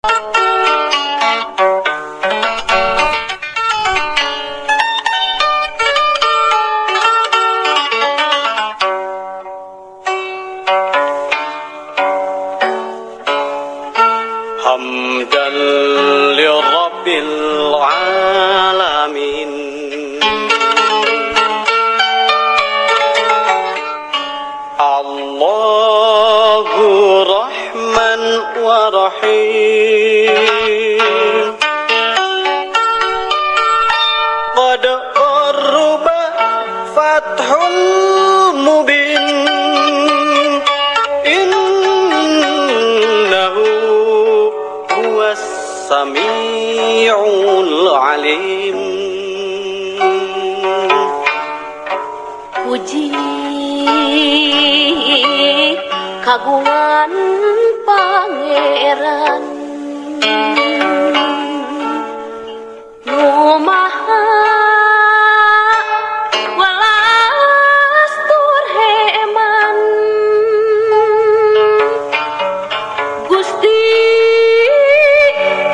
Hamdan lirabbil alamin. Allahu Rahman wa Rahim. Qad qarruba fathul mubin. Innahu huwas sami'ul alim. Puji kagungan pangeran nu maha welas tur heman. Gusti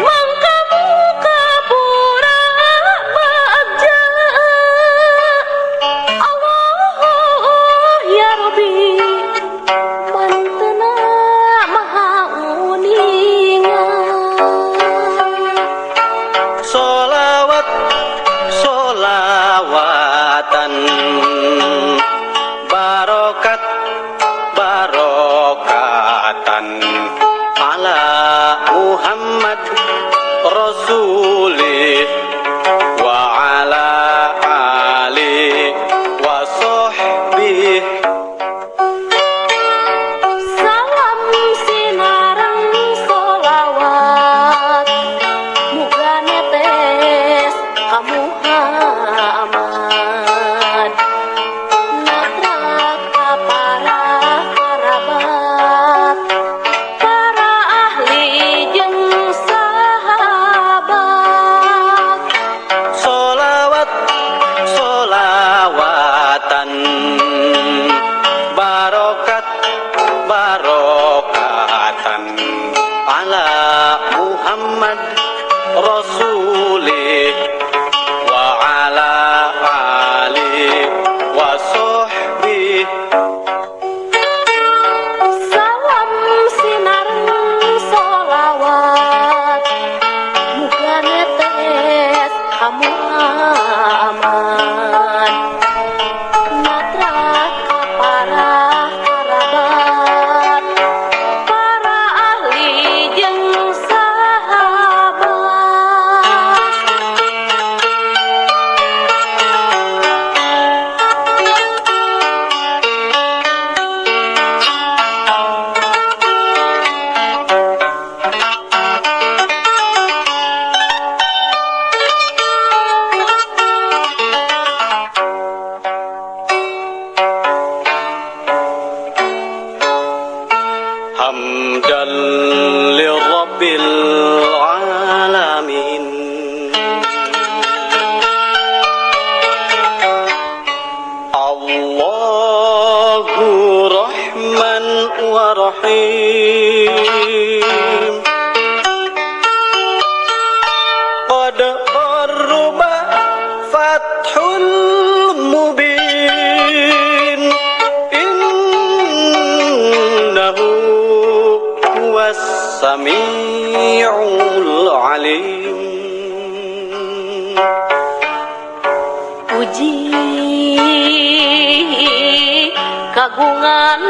mangkamu kapura bagja. Allah ya Rabbi mantena maha uningan. Sholawat sholawatan, barokat barokatan, ala Muhammad Rasulih wa ala ali wa sahbih. Salam sinarang solawat muga netes ka Muhammad. Natrak ka para karabat, para ahli jeung sahabat. Sholawat sholawatan, barokat barokatan, ala Muhammad Rasulih wa ala ali wa sahbih. Salam sinarang solawat muga netes ka Muhammad. Natrak ka para karabat, para ahli jeung sahabat. Hamdan lirabbil alamin. Allahu Rahman wa Rahim. Qad qarruba fathul mubin. Innahu huwas sami'ul alim. Puji kagungan